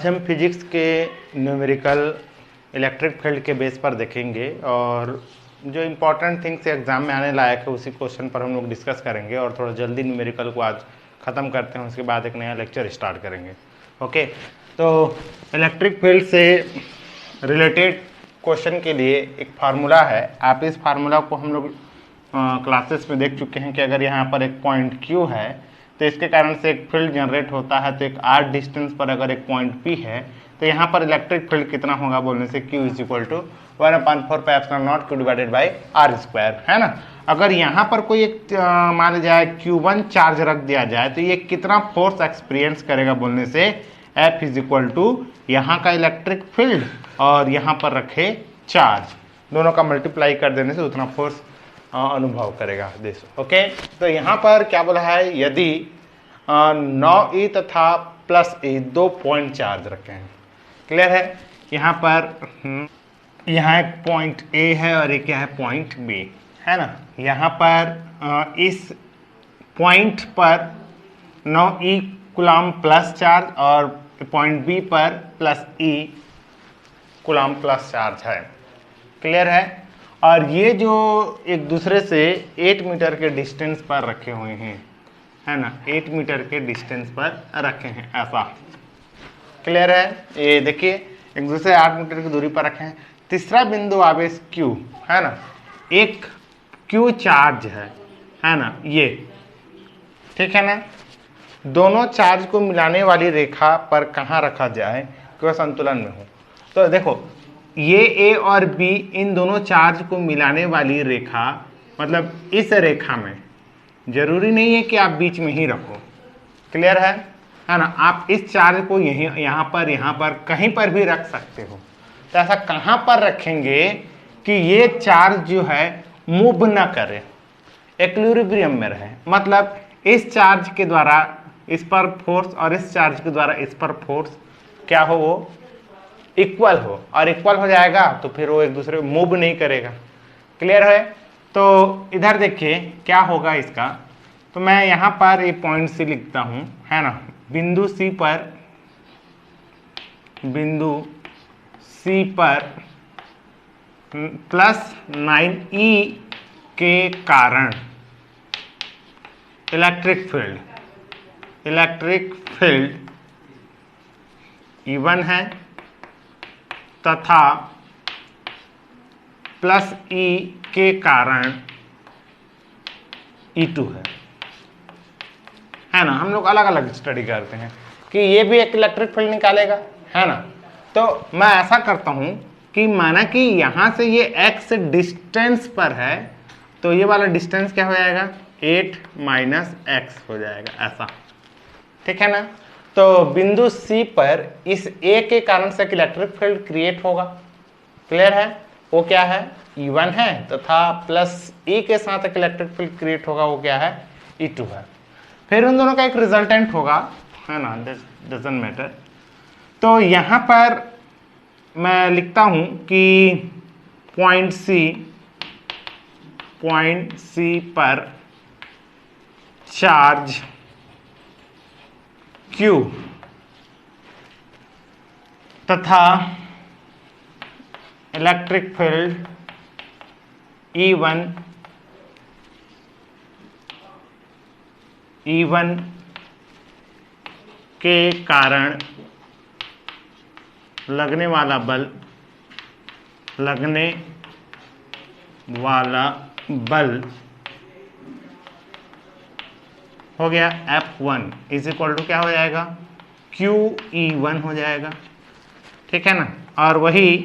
आज हम फिजिक्स के न्यूमेरिकल इलेक्ट्रिक फील्ड के बेस पर देखेंगे और जो इम्पोर्टेंट थिंग्स एग्जाम में आने लायक है उसी क्वेश्चन पर हम लोग डिस्कस करेंगे और थोड़ा जल्दी न्यूमेरिकल को आज ख़त्म करते हैं, उसके बाद एक नया लेक्चर स्टार्ट करेंगे। ओके, तो इलेक्ट्रिक फील्ड से रिलेटेड क्वेश्चन के लिए एक फार्मूला है। आप इस फार्मूला को हम लोग क्लासेस में देख चुके हैं कि अगर यहाँ पर एक पॉइंट Q है तो इसके कारण से एक फील्ड जनरेट होता है। तो एक r डिस्टेंस पर अगर एक पॉइंट P है तो यहाँ पर इलेक्ट्रिक फील्ड कितना होगा बोलने से Q is equal to 1/4πε0 Q divided by r square, है ना। अगर यहाँ पर कोई एक मान लिया जाए Q1 चार्ज रख दिया जाए तो ये कितना फोर्स एक्सपीरियंस करेगा बोलने से F इज इक्वल टू यहाँ का इलेक्ट्रिक फील्ड और यहाँ पर रखे चार्ज, दोनों का मल्टीप्लाई कर देने से उतना फोर्स अनुभव करेगा देश। ओके, तो यहाँ पर क्या बोला है, यदि 9e तथा +e दो पॉइंट चार्ज रखे हैं। क्लियर है। यहाँ पर यहाँ एक पॉइंट A है और एक क्या है पॉइंट B, है ना। यहाँ पर इस पॉइंट पर 9e कूलम प्लस चार्ज और पॉइंट B पर +e कूलम प्लस चार्ज है। क्लियर है। और ये जो एक दूसरे से 8 मीटर के डिस्टेंस पर रखे हुए हैं, है ना, 8 मीटर के डिस्टेंस पर रखे हैं ऐसा। क्लियर है। ये देखिए एक दूसरे 8 मीटर की दूरी पर रखे हैं। तीसरा बिंदु आवेश Q, है ना, एक Q चार्ज है ना, ये ठीक है ना। दोनों चार्ज को मिलाने वाली रेखा पर कहाँ रखा जाए कि वह संतुलन में हो। तो देखो ये A और B इन दोनों चार्ज को मिलाने वाली रेखा, मतलब इस रेखा में जरूरी नहीं है कि आप बीच में ही रखो। क्लियर है ना। आप इस चार्ज को यहीं यहाँ पर कहीं पर भी रख सकते हो। तो ऐसा कहाँ पर रखेंगे कि ये चार्ज जो है मूव न करे, इक्विलिब्रियम में रहे। मतलब इस चार्ज के द्वारा इस पर फोर्स और इस चार्ज के द्वारा इस पर फोर्स क्या हो, वो इक्वल हो, और इक्वल हो जाएगा तो फिर वो एक दूसरे को मूव नहीं करेगा। क्लियर है। तो इधर देखिए क्या होगा इसका। तो मैं यहाँ पर ये पॉइंट C लिखता हूँ, है ना। बिंदु C पर +9e के कारण इलेक्ट्रिक फील्ड E1 है तथा +e के कारण E2 है ना। हम लोग अलग अलग स्टडी करते हैं कि ये भी एक इलेक्ट्रिक फील्ड निकालेगा, है ना। तो मैं ऐसा करता हूं कि माना कि यहां से ये x डिस्टेंस पर है तो ये वाला डिस्टेंस क्या हो जाएगा, 8 - x हो जाएगा ऐसा, ठीक है ना। तो बिंदु C पर इस A के कारण से एक इलेक्ट्रिक फील्ड क्रिएट होगा। क्लियर है। वो क्या है, E1 है तथा +e के साथ एक इलेक्ट्रिक फील्ड क्रिएट होगा, वो क्या है, E2 है। फिर उन दोनों का एक रिजल्टेंट होगा, है ना, डजंट मैटर। तो यहाँ पर मैं लिखता हूँ कि पॉइंट C पर चार्ज Q तथा इलेक्ट्रिक फील्ड E1 के कारण लगने वाला बल हो गया F1 इज इक्वल टू क्या हो जाएगा, QE1 हो जाएगा, ठीक है ना। और वही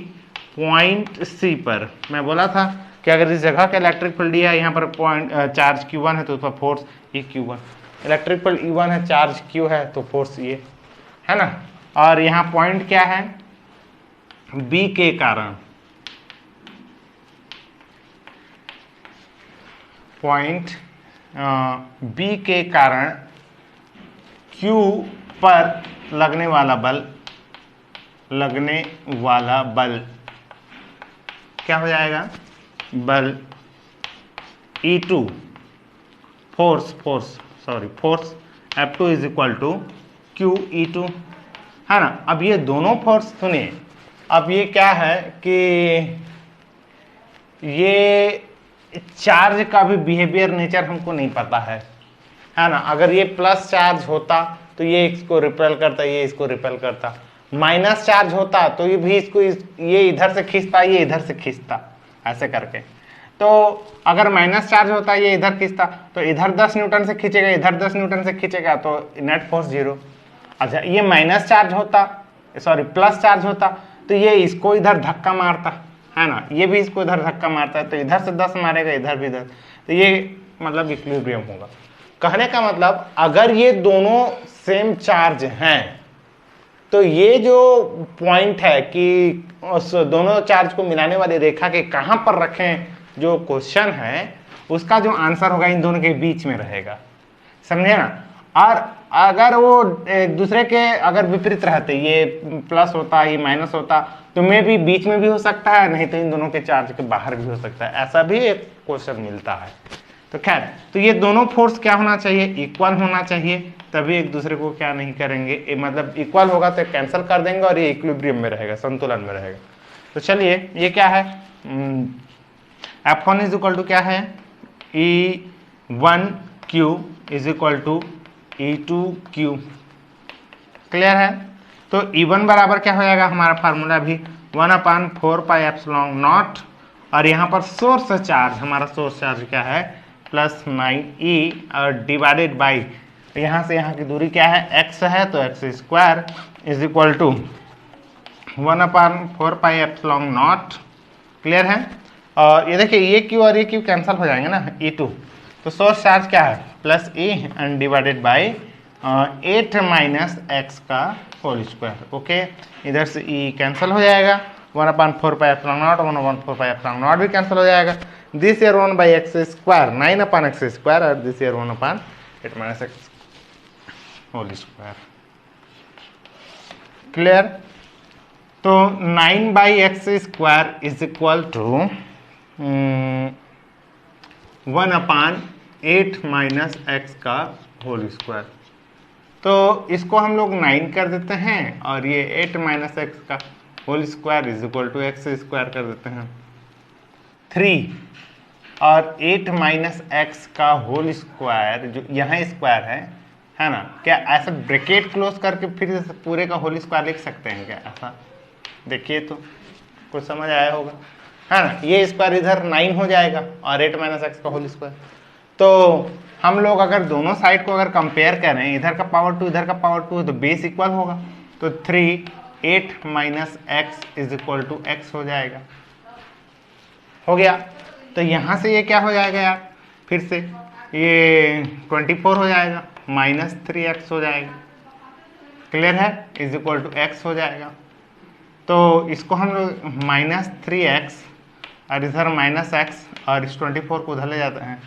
पॉइंट C पर मैं बोला था कि अगर इस जगह का इलेक्ट्रिक फील्ड दिया है, यहाँ पर पॉइंट चार्ज Q1 है तो उस पर फोर्स ये Q1, इलेक्ट्रिक फील्ड E1 है, चार्ज Q है तो फोर्स ये, है ना। और यहाँ पॉइंट क्या है, B के कारण, पॉइंट B के कारण Q पर लगने वाला बल क्या हो जाएगा, बल E2 force F2 is equal to QE2, है ना। अब ये दोनों फोर्स सुनिए, अब ये क्या है कि ये चार्ज का भी बिहेवियर नेचर हमको नहीं पता है ना। अगर ये प्लस चार्ज होता तो ये इसको रिपेल करता, ये इसको रिपेल करता। माइनस चार्ज होता तो ये भी इसको ये इधर से खींचता, ये इधर से खींचता, ऐसे करके। तो अगर माइनस चार्ज होता ये इधर खींचता तो इधर 10 न्यूटन से खींचेगा, इधर 10 न्यूटन से खींचेगा, तो नेट फोर्स 0। अच्छा, ये माइनस चार्ज होता, सॉरी प्लस चार्ज होता तो ये इसको इधर धक्का मारता, है ना, ये भी इसको इधर धक्का मारता है, तो इधर से 10 मारेगा, इधर भी 10, तो ये मतलब इक्विलिब्रियम होगा। कहने का मतलब अगर ये दोनों सेम चार्ज हैं तो ये जो पॉइंट है कि उस दोनों चार्ज को मिलाने वाली रेखा के कहां पर रखें, जो क्वेश्चन है उसका जो आंसर होगा इन दोनों के बीच में रहेगा, समझे ना। और अगर वो एक दूसरे के अगर विपरीत रहते, ये प्लस होता ये माइनस होता, तो मे भी बीच में भी हो सकता है, नहीं तो इन दोनों के चार्ज के बाहर भी हो सकता है, ऐसा भी एक क्वेश्चन मिलता है। तो खैर, तो ये दोनों फोर्स क्या होना चाहिए, इक्वल होना चाहिए, तभी एक दूसरे को क्या नहीं करेंगे, मतलब इक्वल होगा तो कैंसिल कर देंगे और ये इक्विलिब्रियम में रहेगा, संतुलन में रहेगा। तो चलिए ये क्या है, F1 इज इक्वल टू क्या है, E1Q is equal to E2Q। Clear है। तो E1 बराबर क्या हो जाएगा, हमारा फार्मूला भी 1/4πε0, और यहाँ पर सोर्स चार्ज, हमारा सोर्स चार्ज क्या है +9E, और डिवाइडेड बाई यहाँ से यहाँ की दूरी क्या है x है, तो x² is equal to 1/4πε0। Clear है। और ये देखिए ये Q और ये Q कैंसिल हो जाएंगे ना, E2, तो सोर्स चार्ज क्या है +E and divided by 8 - x का होल स्क्वायर। ओके, इधर से E कैंसिल हो जाएगा, 1/4πε0 1/4πε0 भी कैंसिल हो जाएगा। दिस ईयर 1/x², 9/x², और this year 1/8 - x whole square. Clear. तो 9/x² is equal to 1/8 - x का होल स्क्वायर। तो इसको हम लोग 9 कर देते हैं, और ये 8 - x का whole square is equal to x² कर देते हैं 3, और 8 - x का होल स्क्वायर जो यहाँ स्क्वायर है ना, क्या ऐसा ब्रैकेट क्लोज करके फिर पूरे का होल स्क्वायर लिख सकते हैं क्या, ऐसा देखिए तो कुछ समझ आया होगा, है ना। ये स्क्वायर इधर 9 हो जाएगा और 8 - x का होल स्क्वायर। तो हम लोग अगर दोनों साइड को अगर कंपेयर करें, इधर का पावर 2 इधर का पावर 2, तो बेस इक्वल होगा, तो 3 8 - x is equal to x हो जाएगा, हो गया। तो यहाँ से ये क्या हो जाएगा यार, फिर से ये 24 हो जाएगा, -3x हो जाएगा। क्लियर है, इज इक्वल टू x हो जाएगा। तो इसको हम लोग -3x और इधर -x, और इस 24 को उधर ले जाते हैं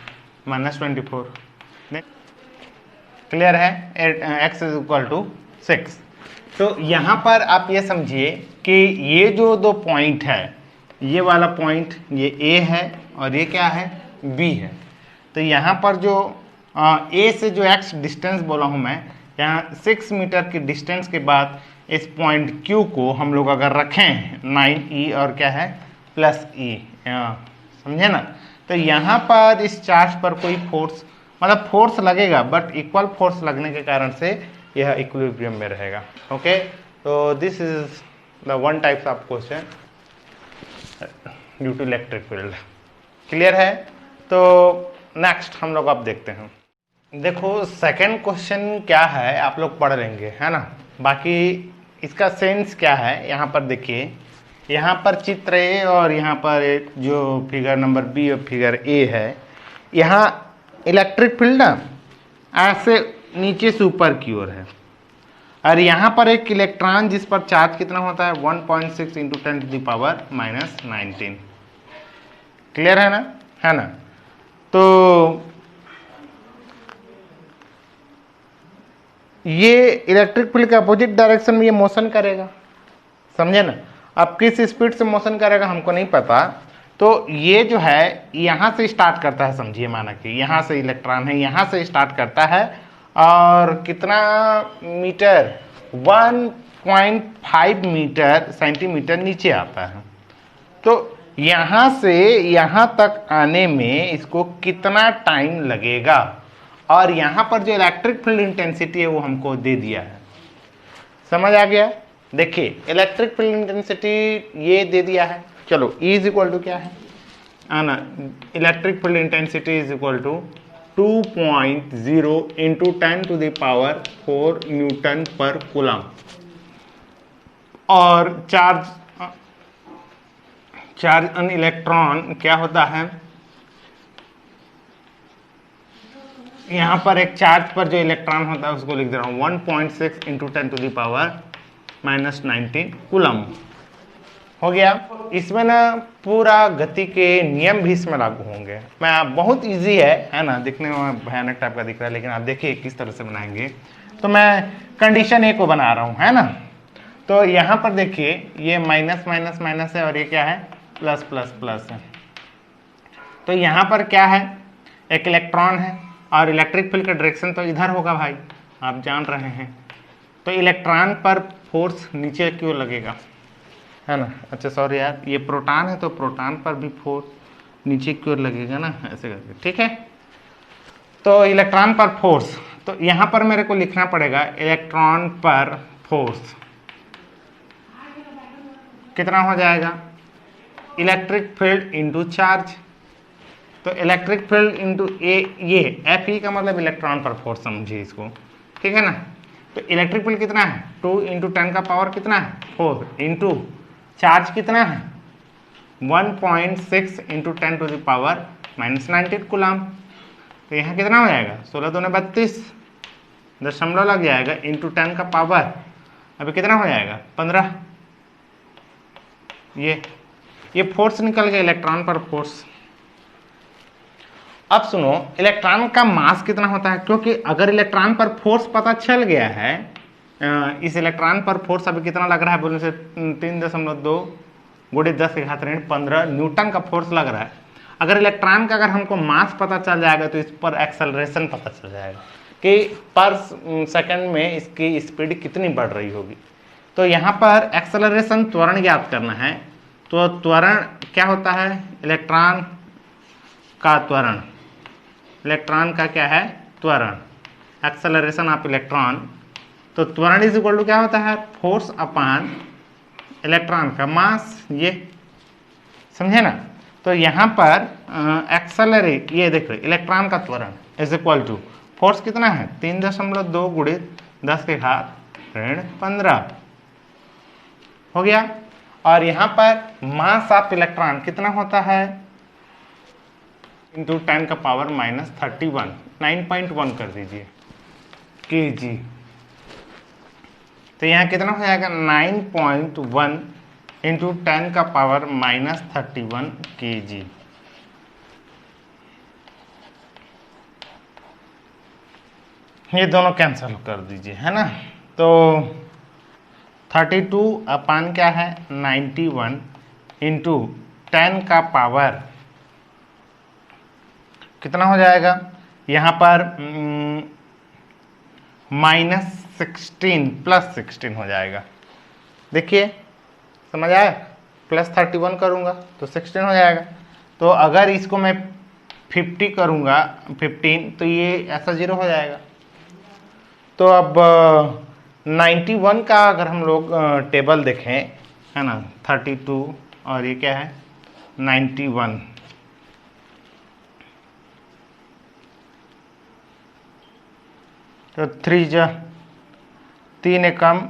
-24। क्लियर है, x इज इक्वल टू 6। तो यहाँ पर आप ये समझिए कि ये जो दो पॉइंट है, ये वाला पॉइंट ये A है और ये क्या है B है। तो यहाँ पर जो A से जो x डिस्टेंस बोला हूँ मैं, यहाँ 6 मीटर की डिस्टेंस के बाद इस पॉइंट Q को हम लोग अगर रखें 9E और क्या है +E, समझे ना। तो यहाँ पर इस चार्ज पर कोई फोर्स, मतलब फोर्स लगेगा बट इक्वल फोर्स लगने के कारण से यह इक्विलिब्रियम में रहेगा। ओके, तो this is the one types of question due to electric field. Clear है। तो नेक्स्ट हम लोग अब देखते हैं। देखो सेकंड क्वेश्चन क्या है आप लोग पढ़ लेंगे, है ना, बाकी इसका सेंस क्या है यहाँ पर देखिए, यहाँ पर चित्र A और यहाँ पर जो फिगर नंबर B और फिगर A है, यहाँ इलेक्ट्रिक फील्ड ना ऐसे नीचे से ऊपर की ओर है, और यहाँ पर एक इलेक्ट्रॉन जिस पर चार्ज कितना होता है 1.6 × 10⁻⁹। क्लियर है ना, तो ये इलेक्ट्रिक फील्ड के अपोजिट डायरेक्शन में ये मोशन करेगा, समझे ना। अब किस स्पीड से मोशन करेगा हमको नहीं पता। तो ये जो है यहाँ से स्टार्ट करता है, समझिए, माना कि यहाँ से इलेक्ट्रॉन है, यहाँ से स्टार्ट करता है, और कितना मीटर 6.5 मीटर सेंटीमीटर नीचे आता है। तो यहाँ से यहाँ तक आने में इसको कितना टाइम लगेगा, और यहाँ पर जो इलेक्ट्रिक फील्ड इंटेंसिटी है वो हमको दे दिया है। समझ आ गया? देखिए इलेक्ट्रिक फील्ड इंटेंसिटी ये दे दिया है। चलो E इज इक्वल टू क्या है आना, electric field intensity is equal to 2.0 into 10⁴ newton per coulomb, और चार्ज ऑन इलेक्ट्रॉन क्या होता है, यहां पर एक चार्ज पर जो इलेक्ट्रॉन होता है उसको लिख दे रहा हूं 1.6 इंटू 10⁻⁻19 कूलम। हो गया। इसमें ना पूरा गति के नियम भी इसमें लागू होंगे। मैं बहुत इजी है ना, दिखने में भयानक टाइप का दिख रहा है, लेकिन आप देखिए किस तरह से बनाएंगे। तो मैं कंडीशन ए को बना रहा हूं, है ना। तो यहां पर देखिए ये माइनस माइनस माइनस है और ये क्या है, प्लस प्लस प्लस है। तो यहां पर क्या है, एक इलेक्ट्रॉन है और इलेक्ट्रिक फील्ड का डायरेक्शन तो इधर होगा भाई, आप जान रहे हैं। तो इलेक्ट्रॉन पर फोर्स नीचे की ओर लगेगा, है ना। अच्छा सॉरी यार, ये प्रोटॉन है तो प्रोटॉन पर भी फोर्स नीचे की ओर लगेगा ना, ऐसे करके, ठीक है। तो इलेक्ट्रॉन पर फोर्स, तो यहां पर मेरे को लिखना पड़ेगा इलेक्ट्रॉन पर फोर्स कितना हो जाएगा, इलेक्ट्रिक फील्ड इंटू चार्ज। तो इलेक्ट्रिक फील्ड इंटू ये एफ ई का मतलब इलेक्ट्रॉन पर फोर्स समझिए इसको, ठीक है ना। तो इलेक्ट्रिक फील्ड कितना है, 2 इंटू 10 का पावर कितना है 4 इंटू चार्ज कितना है 1.6 इंटू 10⁻⁻19 कूलम। तो यहाँ कितना हो जाएगा, 16 दूने 32 दशमलव लग जाएगा इंटू 10 का पावर, अभी कितना हो जाएगा 15। ये फोर्स निकल गया इलेक्ट्रॉन पर फोर्स। अब सुनो, इलेक्ट्रॉन का मास कितना होता है, क्योंकि अगर इलेक्ट्रॉन पर फोर्स पता चल गया है, इस इलेक्ट्रॉन पर फोर्स अभी कितना लग रहा है बोलने से 3.2 × 10⁻15 न्यूटन का फोर्स लग रहा है। अगर इलेक्ट्रॉन का अगर हमको मास पता चल जाएगा तो इस पर एक्सेलरेशन पता चल जाएगा कि पर सेकंड में इसकी स्पीड कितनी बढ़ रही होगी। तो यहाँ पर एक्सेलरेशन त्वरण ज्ञात करना है। तो त्वरण क्या होता है, इलेक्ट्रॉन का त्वरण, इलेक्ट्रॉन का क्या है त्वरण, एक्सेलरेशन ऑफ इलेक्ट्रॉन। तो त्वरण इज इक्वल टू क्या होता है, फोर्स अपॉन इलेक्ट्रॉन का मास, ये समझे ना। तो यहाँ पर एक्सेलरेट, ये देख रहे इलेक्ट्रॉन का त्वरण इज इक्वल टू फोर्स कितना है 3.2 × 10⁻15 हो गया। और यहाँ पर मास ऑफ इलेक्ट्रॉन कितना होता है इंटू 10⁻31 9.1 कर दीजिए kg। तो यहाँ कितना हो जाएगा 9.1 इंटू 10⁻31 kg। ये दोनों कैंसिल कर दीजिए, है ना। तो 32 अपान क्या है 91 इंटू 10 का पावर कितना हो जाएगा, यहाँ पर -16 + 16 हो जाएगा। देखिए समझ आया, +31 करूँगा तो 16 हो जाएगा। तो अगर इसको मैं 50 करूँगा 15 तो ये ऐसा 0 हो जाएगा। तो अब 91 का अगर हम लोग टेबल देखें, है ना, 32 और ये क्या है 91, तो 3 × 3 एकम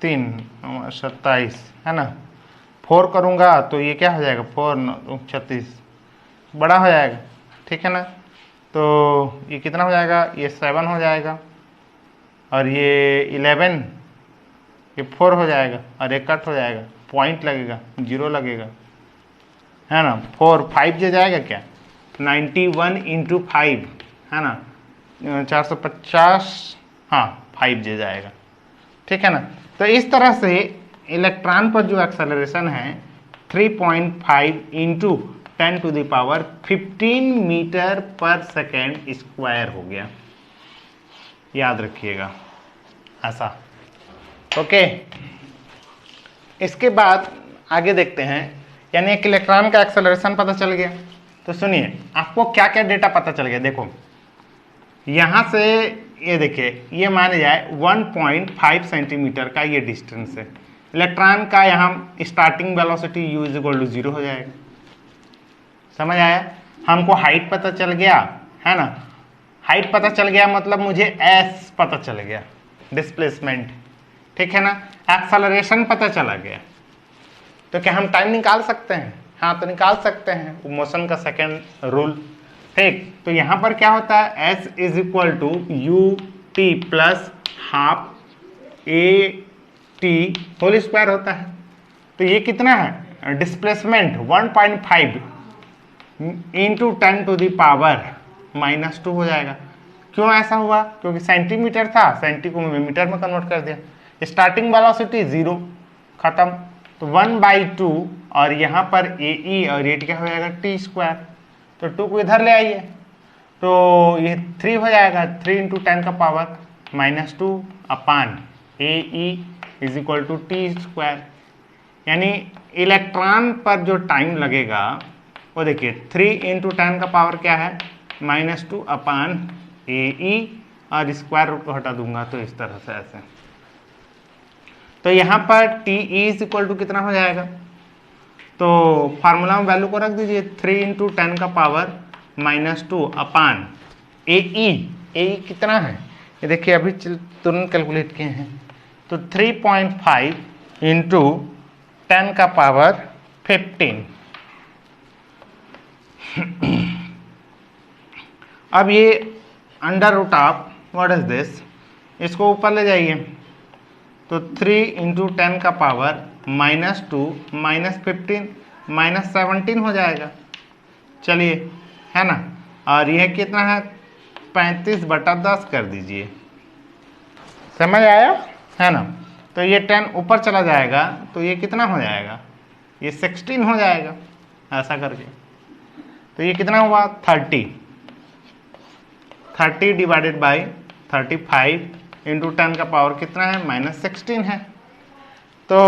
3 27, है ना। 4 करूँगा तो ये क्या हो जाएगा 4 9 36 बड़ा हो जाएगा, ठीक है ना। तो ये कितना हो जाएगा, ये 7 हो जाएगा और ये 11, ये 4 हो जाएगा और एक कट हो जाएगा, पॉइंट लगेगा 0 लगेगा, है ना। 4 5 जे जाएगा क्या 91 इंटू 5, है ना 450, हाँ 5 जे जाएगा, ठीक है ना। तो इस तरह से इलेक्ट्रॉन पर जो एक्सेलरेशन है 3.5 इंटू 10⁻15 मीटर पर सेकेंड स्क्वायर हो गया, याद रखिएगा ऐसा। ओके, इसके बाद आगे देखते हैं, यानी एक इलेक्ट्रॉन का एक्सेलरेशन पता चल गया। तो सुनिए, आपको क्या क्या डेटा पता चल गया। देखो यहां से ये देखिए, ये माने जाए 1.5 सेंटीमीटर का ये डिस्टेंस है। इलेक्ट्रॉन का यहाँ स्टार्टिंग वेलोसिटी u = 0 हो जाएगा। समझ आया? हमको हाइट पता चल गया है ना, हाइट पता चल गया मतलब मुझे s पता चल गया, डिस्प्लेसमेंट, ठीक है ना। एक्सेलरेशन पता चला गया, तो क्या हम टाइम निकाल सकते हैं? हाँ, तो निकाल सकते हैं, मोशन का सेकंड रूल, ठीक। तो यहाँ पर क्या होता है, s = ut plus half at² होता है। तो ये कितना है, डिस्प्लेसमेंट 1.5 इंटू 10⁻⁻² हो जाएगा। क्यों ऐसा हुआ? क्योंकि सेंटीमीटर था, सेंटी को मीटर में कन्वर्ट कर दिया। स्टार्टिंग वेलोसिटी 0, खत्म। तो 1/2 और यहाँ पर AE और रेट क्या हो जाएगा, t²। तो 2 को इधर ले आइए, तो ये 3 हो जाएगा, 3 × 10⁻⁻² अपान AE = t²। यानी इलेक्ट्रॉन पर जो टाइम लगेगा वो देखिए 3 × 10 का पावर क्या है, -2 अपान AE, और स्क्वायर रूट को हटा दूंगा तो इस तरह से ऐसे। तो यहाँ पर TE = कितना हो जाएगा, तो फार्मूला में वैल्यू को रख दीजिए, 3 × 10 का पावर -2 अपान AE। AE कितना है ये देखिए, अभी तुरंत कैलकुलेट किए हैं, तो 3.5 × 10 का पावर 15। अब ये √ व्हाट इज दिस, इसको ऊपर ले जाइए, तो 3 × 10 का पावर -2 -15 -17 हो जाएगा। चलिए, है ना। और यह कितना है, 35/10 कर दीजिए। समझ आया, है ना। तो ये 10 ऊपर चला जाएगा, तो ये कितना हो जाएगा, ये 16 हो जाएगा, ऐसा करके। तो ये कितना हुआ, 30 डिवाइडेड बाई 35 × 10 का पावर कितना है, -16 है। तो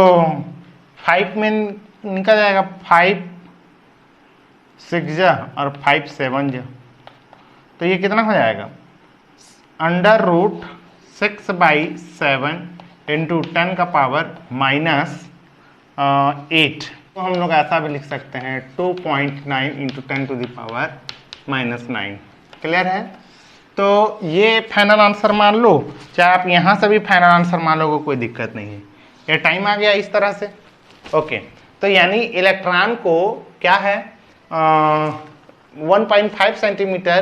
5 में निकल जाएगा, 5 6 जा और 5 7 जा, तो ये कितना हो जाएगा, √6/7 × 10 का पावर -8। तो हम लोग ऐसा भी लिख सकते हैं 2.9 × 10⁻⁻9। क्लियर है? तो ये फाइनल आंसर मान लो, चाहे आप यहाँ से भी फाइनल आंसर मान लोगे, कोई दिक्कत नहीं है। ये टाइम आ गया इस तरह से। ओके, तो यानी इलेक्ट्रॉन को क्या है, 1.5 सेंटीमीटर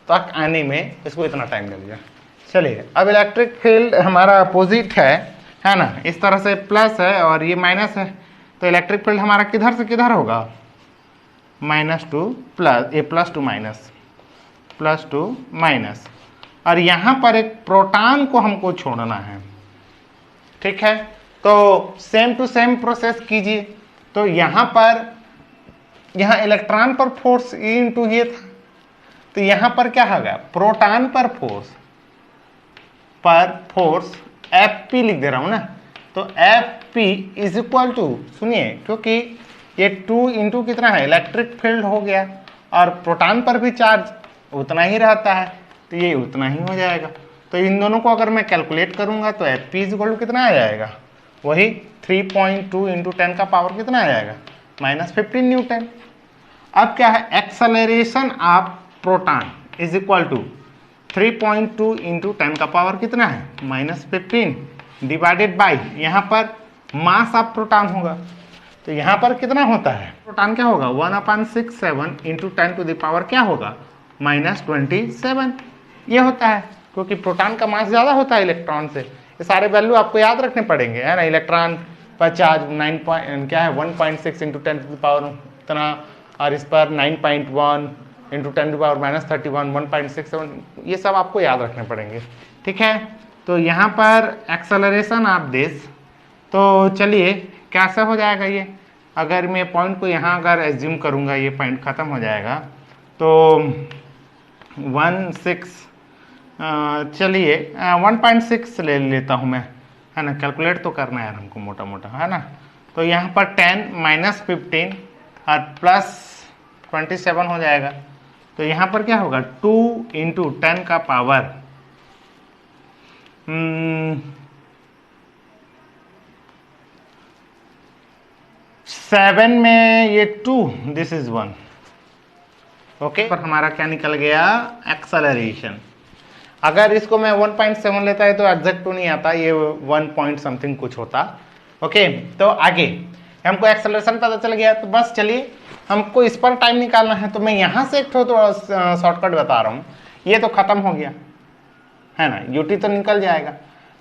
तक आने में इसको इतना टाइम लगेगा। चलिए, अब इलेक्ट्रिक फील्ड हमारा अपोजिट है ना, इस तरह से प्लस है और ये माइनस है, तो इलेक्ट्रिक फील्ड हमारा किधर से किधर होगा, -2 प्लस, ये +2 माइनस, +2 माइनस, और यहाँ पर एक प्रोटॉन को हमको छोड़ना है, ठीक है। तो सेम टू सेम प्रोसेस कीजिए। तो यहाँ पर, यहाँ इलेक्ट्रॉन पर फोर्स E × ये था, तो यहाँ पर क्या होगा, प्रोटॉन पर फोर्स Fp लिख दे रहा हूँ ना, तो Fp = सुनिए, क्योंकि ये 2 × कितना है, इलेक्ट्रिक फील्ड हो गया, और प्रोटॉन पर भी चार्ज उतना ही रहता है, तो ये उतना ही हो जाएगा। तो इन दोनों को अगर मैं कैलकुलेट करूंगा तो Fp = कितना आ जाएगा, वही 3.2 × 10 का पावर कितना आ जाएगा, -15 न्यूटन। अब क्या है, एक्सेलरेशन ऑफ प्रोटॉन = 3.2 × 10 का पावर कितना है, -15 डिवाइडेड बाई, यहाँ पर मास ऑफ प्रोटॉन होगा, तो यहाँ पर कितना होता है, प्रोटॉन क्या होगा, 1/67 × 10⁻, क्या होगा, -27 ये होता है, क्योंकि प्रोटॉन का मास ज़्यादा होता है इलेक्ट्रॉन से। ये सारे वैल्यू आपको याद रखने पड़ेंगे, है ना। इलेक्ट्रॉन पर चार्ज 1.6 × 10⁻, इतना, और इस पर 9.1 × 10⁻31 1.67, ये सब आपको याद रखने पड़ेंगे, ठीक है। तो यहाँ पर एक्सेलरेशन ऑफ दिस, तो चलिए कैसे हो जाएगा ये, अगर मैं पॉइंट को यहाँ अगर एज्यूम करूँगा, ये पॉइंट ख़त्म हो जाएगा, तो 1.6 ले लेता हूँ मैं, है ना, कैलकुलेट तो करना है यार हमको मोटा मोटा, है ना। तो यहाँ पर 10 माइनस 15 और प्लस 27 हो जाएगा। तो यहाँ पर क्या होगा 2 इंटू 10 का पावर 7 में ये 2, दिस इज 1। ओके, पर हमारा क्या निकल गया एक्सेलरेशन। अगर इसको मैं 1.7 लेता है तो एग्जैक्ट 2 नहीं आता, ये 1 पॉइंट समथिंग कुछ होता। ओके, तो आगे हमको एक्सेलरेशन पता चल गया। तो बस चलिए हमको इस पर टाइम निकालना है। तो मैं यहाँ से एक थोड़ा शॉर्टकट बता रहा हूँ। ये तो खत्म हो गया है ना, यूटी तो निकल जाएगा।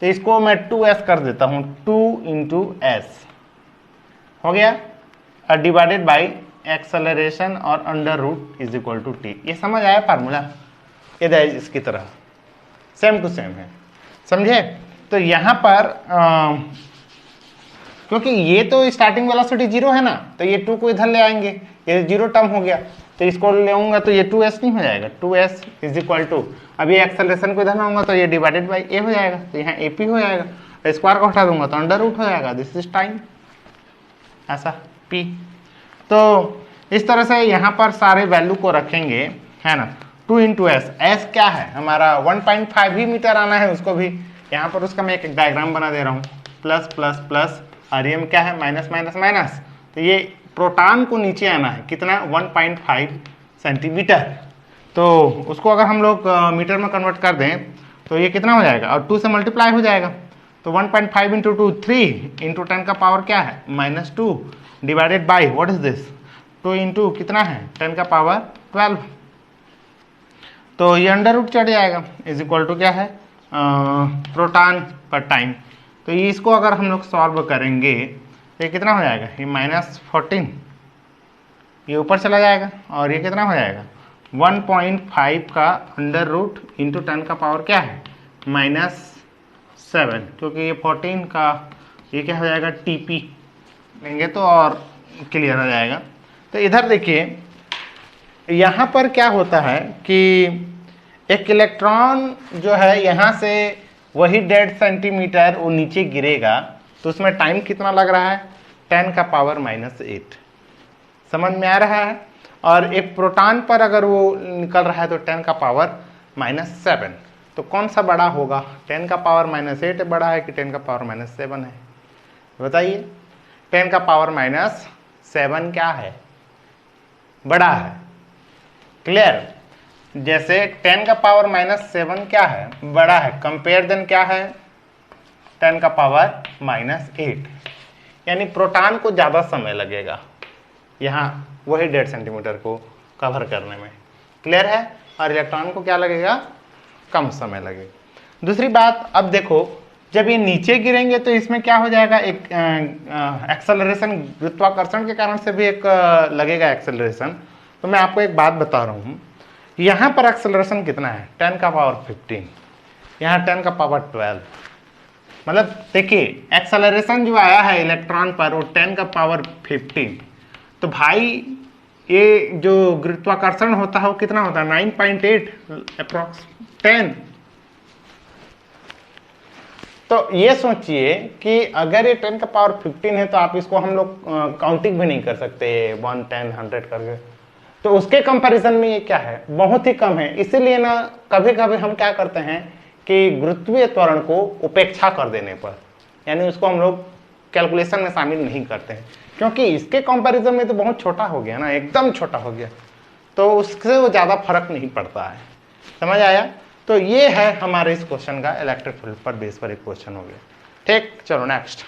तो इसको मैं 2s कर देता हूँ, 2 इंटू एस हो गया, और डिवाइडेड बाई एक्सेलरेशन और under root is equal to T. ये समझ आया फार्मूला? ये इसकी तरह सेम टू सेम है, समझे। तो यहाँ पर क्योंकि ये तो स्टार्टिंग वेलोसिटी 0 है ना, तो ये 2 को इधर ले आएंगे, ये 0 टर्म हो गया। तो इसको ले आऊंगा तो ये 2s नहीं हो जाएगा, 2s इज इक्वल टू, अब ये एक्सेलरेशन को इधर लाऊंगा तो ये डिवाइडेड बाई a हो जाएगा, तो यहाँ ap हो जाएगा। तो स्क्वायर को हटा दूंगा तो अंडर रूट हो जाएगा, दिस इज टाइम, ऐसा p। तो इस तरह से यहाँ पर सारे वैल्यू को रखेंगे, है ना। 2 इंटू एस, एस क्या है हमारा 1.5 ही मीटर आना है उसको भी। यहाँ पर उसका मैं एक डायग्राम बना दे रहा हूँ, प्लस प्लस प्लस, और ये क्या है माइनस माइनस माइनस। तो ये प्रोटॉन को नीचे आना है कितना 1.5 सेंटीमीटर। तो उसको अगर हम लोग मीटर में कन्वर्ट कर दें तो ये कितना हो जाएगा, और 2 से मल्टीप्लाई हो जाएगा। तो 1.5 इंटू 2 3 इंटू 10 का पावर क्या है -2 divided by what is this 2 into कितना है 10 का पावर 12। तो ये अंडर रूट चढ़ जाएगा, इज इक्वल टू क्या है प्रोटॉन पर टाइम। तो ये इसको अगर हम लोग सॉल्व करेंगे तो ये कितना हो जाएगा, ये -14, ये ऊपर चला जाएगा, और ये कितना हो जाएगा 1.5 का अंडर रूट इंटू 10 का पावर क्या है -7, क्योंकि ये 14 का ये क्या हो जाएगा TP लेंगे तो और क्लियर हो जाएगा। तो इधर देखिए यहाँ पर क्या होता है कि एक इलेक्ट्रॉन जो है यहाँ से वही 1.5 सेंटीमीटर वो नीचे गिरेगा, तो उसमें टाइम कितना लग रहा है 10 का पावर -8, समझ में आ रहा है। और एक प्रोटॉन पर अगर वो निकल रहा है तो 10 का पावर -7, तो कौन सा बड़ा होगा, 10 का पावर -8 बड़ा है कि 10 का पावर -7 है, बताइए। 10 का पावर -7 क्या है, बड़ा है, क्लियर। जैसे 10 का पावर -7 क्या है, बड़ा है, कंपेयर देन क्या है 10 का पावर -8, यानी प्रोटॉन को ज़्यादा समय लगेगा यहाँ वही 1.5 सेंटीमीटर को कवर करने में, क्लियर है। और इलेक्ट्रॉन को क्या लगेगा, कम समय लगेगा। दूसरी बात, अब देखो जब ये नीचे गिरेंगे तो इसमें क्या हो जाएगा, एक एक्सेलरेशन, गुरुत्वाकर्षण के कारण से भी एक लगेगा एक्सेलरेशन। तो मैं आपको एक बात बता रहा हूँ, यहाँ पर एक्सेलरेशन कितना है 10 का पावर 15, यहाँ 10 का पावर 12, मतलब देखिए एक्सेलरेशन जो आया है इलेक्ट्रॉन पर वो 10 का पावर 15। तो भाई ये जो गुरुत्वाकर्षण होता है वो कितना होता है 9.8 अप्रॉक्स 10। तो ये सोचिए कि अगर ये 10 का पावर 15 है तो आप इसको हम लोग काउंटिंग भी नहीं कर सकते 1 10 100 करके, तो उसके कंपैरिजन में ये क्या है बहुत ही कम है। इसीलिए ना कभी कभी हम क्या करते हैं कि गुरुत्वीय त्वरण को उपेक्षा कर देने पर, यानी उसको हम लोग कैलकुलेशन में शामिल नहीं करते हैं, क्योंकि इसके कंपैरिजन में तो बहुत छोटा हो गया ना, एकदम छोटा हो गया, तो उससे वो ज़्यादा फर्क नहीं पड़ता है, समझ आया। तो ये है हमारे इस क्वेश्चन का इलेक्ट्रिक फील्ड पर बेस पर एक क्वेश्चन हो गया, ठीक। चलो नेक्स्ट,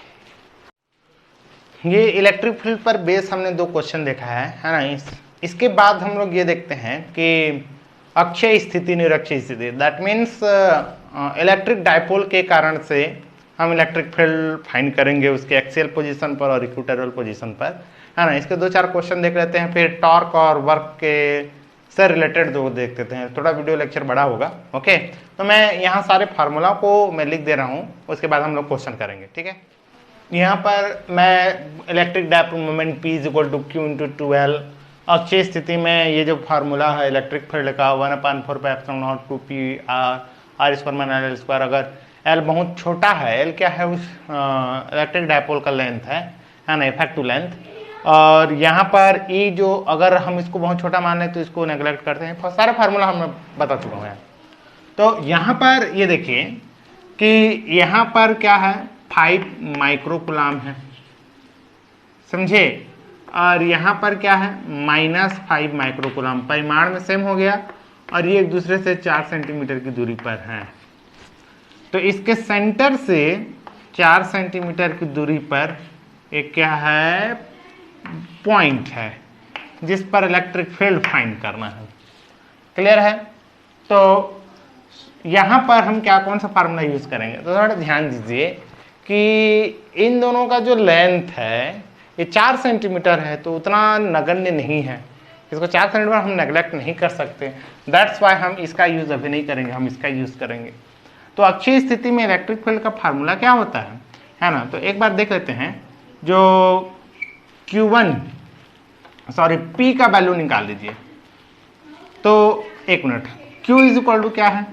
ये इलेक्ट्रिक फील्ड पर बेस हमने 2 क्वेश्चन देखा है ना। इसके बाद हम लोग ये देखते हैं कि अक्षय स्थिति निरक्षीय स्थिति, दैट मीन्स इलेक्ट्रिक डायपोल के कारण से हम इलेक्ट्रिक फील्ड फाइंड करेंगे उसके एक्सियल पोजीशन पर और इक्वेटोरियल पोजीशन पर, है ना। इसके 2-4 क्वेश्चन देख लेते हैं, फिर टॉर्क और वर्क के से रिलेटेड 2 देख लेते हैं, थोड़ा वीडियो लेक्चर बड़ा होगा, ओके। तो मैं यहाँ सारे फार्मूला को मैं लिख दे रहा हूँ, उसके बाद हम लोग क्वेश्चन करेंगे, ठीक है। यहाँ पर मैं electric dipole moment P = Q × 2L, Akshay स्थिति में ये जो फार्मूला है इलेक्ट्रिक फील्ड का 1/4πε02 P r² - l², अगर एल बहुत छोटा है, एल क्या है उस इलेक्ट्रिक डायपोल का लेंथ है ना, इफेक्टिव लेंथ। और यहाँ पर ई जो अगर हम इसको बहुत छोटा मान लें तो इसको नेग्लेक्ट करते हैं, सारे फार्मूला हम बता चुका हूँ। तो यहाँ पर ये देखिए कि यहाँ पर क्या है 5 माइक्रोकुलाम है, समझे, और यहाँ पर क्या है -5 माइक्रोकुलाम, परिमाण में सेम हो गया और ये एक दूसरे से 4 सेंटीमीटर की दूरी पर है। तो इसके सेंटर से 4 सेंटीमीटर की दूरी पर एक क्या है पॉइंट है जिस पर इलेक्ट्रिक फील्ड फाइंड करना है। क्लियर है? तो यहाँ पर हम क्या कौन सा फार्मूला यूज करेंगे, तो थोड़ा ध्यान दीजिए कि इन दोनों का जो लेंथ है ये 4 सेंटीमीटर है, तो उतना नगण्य नहीं है, इसको 4 सेंटीमीटर हम नेग्लेक्ट नहीं कर सकते। दैट्स वाई हम इसका यूज अभी नहीं करेंगे, हम इसका यूज करेंगे। तो अक्षीय स्थिति में इलेक्ट्रिक फील्ड का फार्मूला क्या होता है ना, तो एक बार देख लेते हैं। जो P का वैल्यू निकाल लीजिए। तो एक minute, Q is equal to क्या है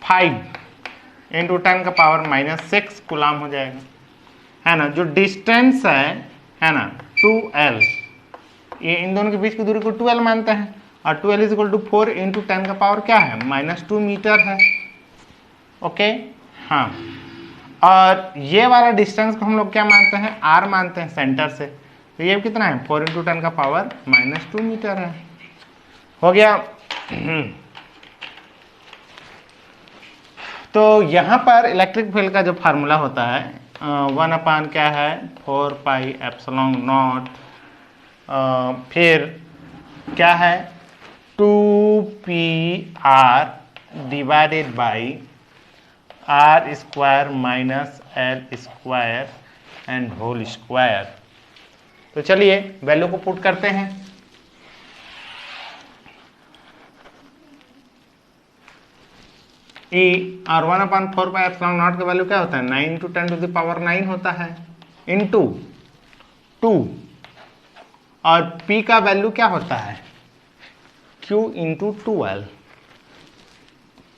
5 × 10⁻⁻6 कूलाम हो जाएगा, है ना। जो डिस्टेंस है ना 2L, ये इन दोनों के बीच की दूरी को 2L मानते हैं, और 2L इज इक्वल टू 4 × 10 का पावर क्या है -2 मीटर है। ओके, हाँ, और ये वाला डिस्टेंस को हम लोग क्या मानते हैं R मानते हैं सेंटर से, तो ये कितना है 4 × 10 का पावर -2 मीटर है। हो गया। तो यहाँ पर इलेक्ट्रिक फील्ड का जो फार्मूला होता है 1 क्या है 4πε0, फिर क्या है 2πr divided by r square -l square and whole square. तो चलिए वैल्यू को पुट करते हैं। और 1/4πε0 का वैल्यू क्या होता है 9 × 10⁻9 होता है, इंटू 2, और P का वैल्यू क्या होता है Q × 2L,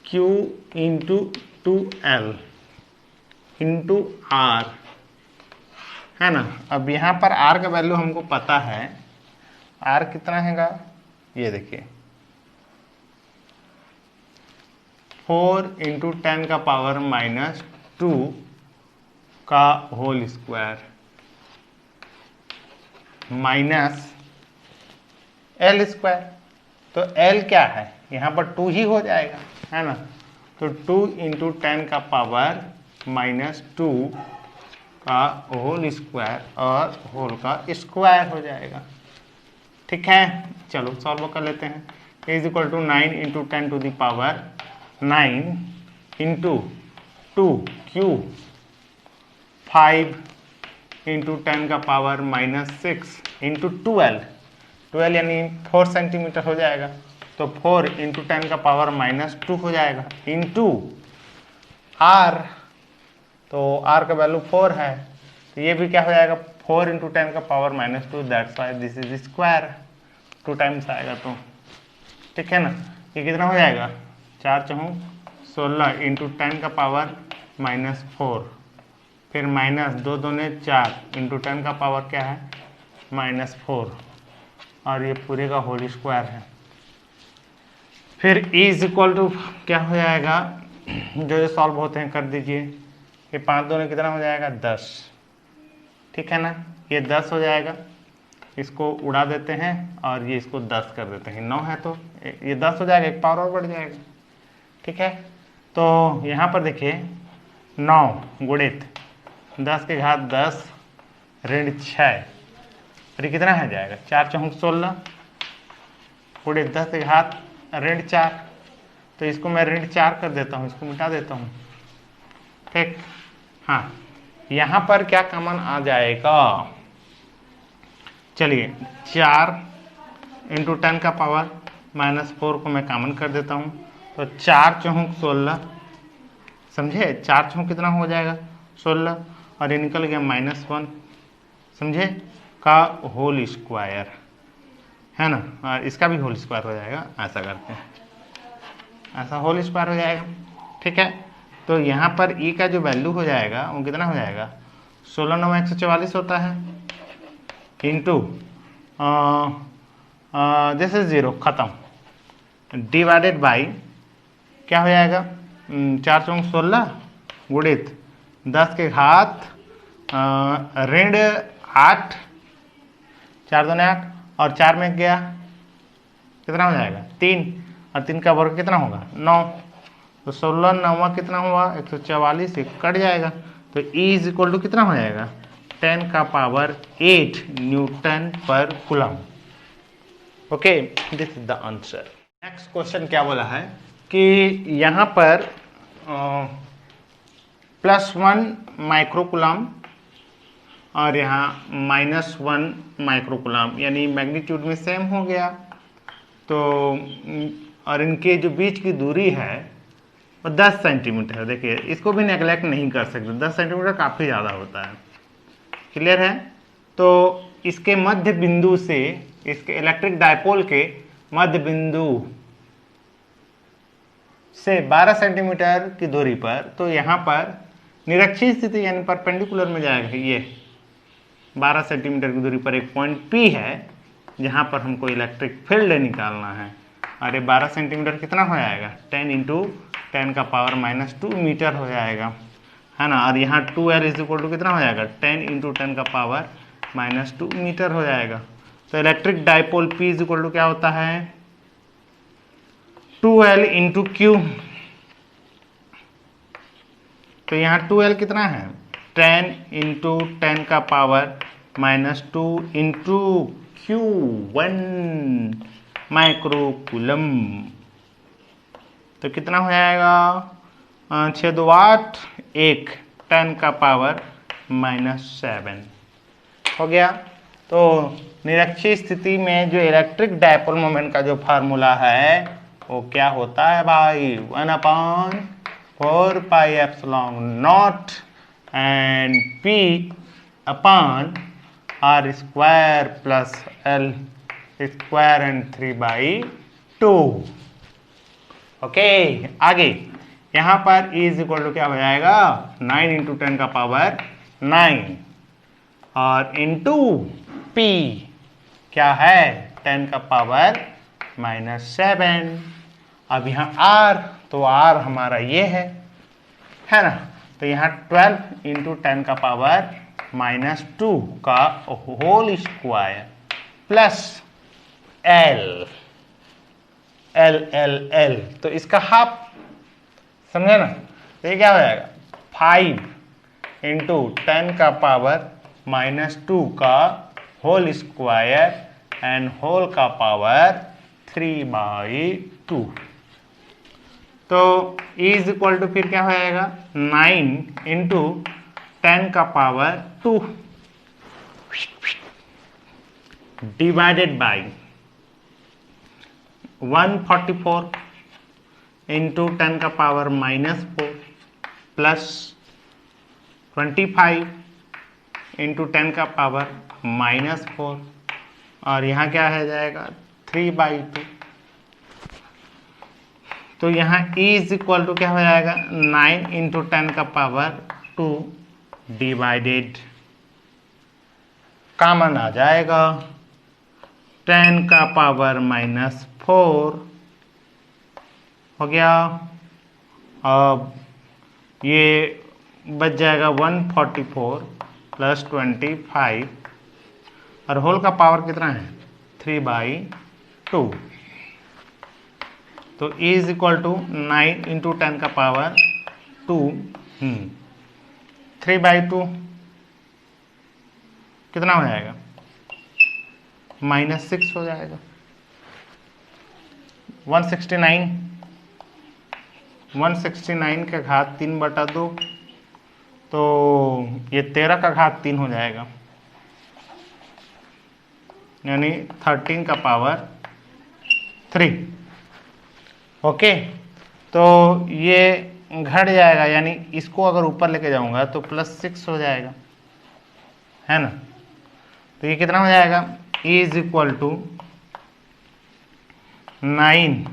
Q × 2L into R, है ना। अब यहाँ पर R का वैल्यू हमको पता है, R कितना हैगा, ये देखिए 4 × 10⁻⁻2 का whole square minus L square. तो L क्या है यहाँ पर 2 ही हो जाएगा, है ना। तो 2 × 10⁻⁻2 का होल स्क्वायर और होल का स्क्वायर हो जाएगा। ठीक है, चलो सॉल्व कर लेते हैं। Is equal to 9 × 10⁹ into 2Q 5 × 10⁻⁻6 into 12 यानी 4 सेंटीमीटर हो जाएगा, तो 4 × 10⁻⁻2 हो जाएगा, इंटू R, तो R का वैल्यू 4 है, तो ये भी क्या हो जाएगा 4 × 10⁻⁻2, that's why this is square, 2 times आएगा। तो ठीक है ना, ये कितना हो जाएगा 4 × 16 × 10⁻⁻4, फिर माइनस 2 दूने 4 × 10 का पावर क्या है -4, और ये पूरे का होल स्क्वायर है। फिर इज इक्वल टू क्या हो जाएगा, जो सॉल्व होते हैं कर दीजिए। ये 5 दूने कितना हो जाएगा 10, ठीक है ना, ये 10 हो जाएगा, इसको उड़ा देते हैं और ये इसको 10 कर देते हैं, 9 है तो ये 10 हो जाएगा, एक पावर और बढ़ जाएगा। ठीक है, तो यहाँ पर देखिए 9 गुणित 10 के घात 10 ऋण 6, और ये कितना है जाएगा 4 × 16 गुणित 10 के घात ऋण 4, तो इसको मैं ऋण 4 कर देता हूँ, इसको मिटा देता हूँ। ठीक, हाँ, यहाँ पर क्या कॉमन आ जाएगा, चलिए 4 × 10 का पावर -4 को मैं कॉमन कर देता हूँ, तो 4 × 16, समझे, 4 × कितना हो जाएगा 16, और ये निकल गया -1, समझे, का होल स्क्वायर, है ना, और इसका भी होल स्क्वायर हो जाएगा, ऐसा करते हैं, ऐसा होल स्क्वायर हो जाएगा। ठीक है, तो यहाँ पर E का जो वैल्यू हो जाएगा वो कितना हो जाएगा, 16 9 144 होता है, इंटू दिस इज 0 खत्म, डिवाइडेड बाई क्या हो जाएगा, 4 चौक 16 गुणित 10 के घात ऋण 8, 4 दूने 8 और 4 में गया कितना हो जाएगा 3, और 3 का वर्ग कितना होगा 9, तो 16 9 कितना हुआ 144, एक कट जाएगा, तो E इज इक्वल टू कितना हो जाएगा 10 का power 8 Newton per coulomb. Okay, this is the answer. Next question क्या बोला है कि यहाँ पर +1 माइक्रोकूलम और यहाँ -1 माइक्रोकूलम, यानी मैग्नीट्यूड में सेम हो गया, तो और इनके जो बीच की दूरी है वो 10 सेंटीमीटर। देखिए इसको भी नेगलेक्ट नहीं कर सकते, 10 सेंटीमीटर काफ़ी ज़्यादा होता है। क्लियर है? तो इसके मध्य बिंदु से, इसके इलेक्ट्रिक डायपोल के मध्य बिंदु से 12 सेंटीमीटर की दूरी पर, तो यहाँ पर निरक्षीय स्थिति यानी परपेंडिकुलर में जाएगा। ये 12 सेंटीमीटर की दूरी पर एक पॉइंट P है जहाँ पर हमको इलेक्ट्रिक फील्ड निकालना है, और ये 12 सेंटीमीटर कितना हो जाएगा 10 इंटू 10 का पावर -2 मीटर हो जाएगा, है ना। और यहाँ 2L इज इक्वल टू कितना हो जाएगा 10 इंटू 10 का पावर -2 मीटर हो जाएगा। तो electric dipole P is equal to क्या होता है 2L इंटू Q। तो यहाँ 2L कितना है 10 इंटू 10 का पावर -2 इंटू Q 1 माइक्रोकूलम। तो कितना हो जाएगा 6 2 8 1 10 का पावर -7 हो गया। तो निरक्षीय स्थिति में जो इलेक्ट्रिक डायपोल मोमेंट का जो फार्मूला है वो क्या होता है भाई 1/4 pi epsilon not and P upon R square plus L square and 3/2। Okay, आगे यहाँ पर E इज इक्वल टू क्या हो जाएगा 9 इंटू 10 का पावर 9 और इंटू P क्या है 10 का पावर -7। अब यहाँ R, तो R हमारा ये है ना। तो यहाँ 12 इंटू 10 का पावर -2 का whole square plus L L L L, तो इसका हाफ, समझे ना। तो ये क्या हो जाएगा 5 इंटू 10 का पावर -2 का होल स्क्वायर एंड होल का पावर 3/2। तो E इज इक्वल टू फिर क्या हो जाएगा 9 इंटू 10 का पावर 2 डिवाइडेड बाई 144 इंटू 10 का पावर -4 प्लस 25 इंटू 10 का पावर -4, और यहाँ क्या है जाएगा 3/2। तो यहाँ E इज इक्वल टू क्या हो जाएगा 9 इंटू 10 का पावर 2 डिवाइडेड, कॉमन आ जाएगा 10 का पावर -4 हो गया। अब ये बच जाएगा 144 प्लस 25 और होल का पावर कितना है 3/2। तो E इज इक्वल टू 9 इंटू 10 का पावर 2 3/2 कितना हो जाएगा -6 हो जाएगा। 169 के घात 3/2, तो ये 13 का घात 3 हो जाएगा, यानी 13 का पावर 3। ओके, तो ये घट जाएगा, यानी इसको अगर ऊपर लेके जाऊंगा तो +6 हो जाएगा, है ना। तो ये कितना हो जाएगा E is equal to 9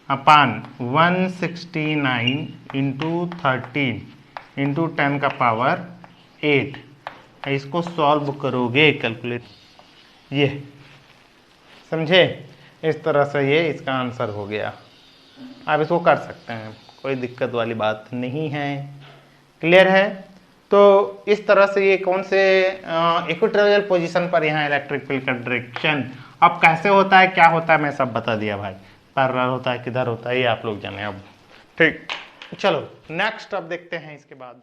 upon 169 into 13 into 10 का पावर 8। इसको सॉल्व करोगे कैलकुलेट, ये समझे, इस तरह से ये इसका आंसर हो गया। आप इसको कर सकते हैं, कोई दिक्कत वाली बात नहीं है। क्लियर है? तो इस तरह से ये कौन से इक्वेटोरियल पोजीशन पर यहाँ इलेक्ट्रिक फील्ड का डायरेक्शन अब कैसे होता है, क्या होता है, मैं सब बता दिया भाई। पैरेलल होता है, किधर होता है, ये आप लोग जाने अब। ठीक, चलो नेक्स्ट अब देखते हैं इसके बाद।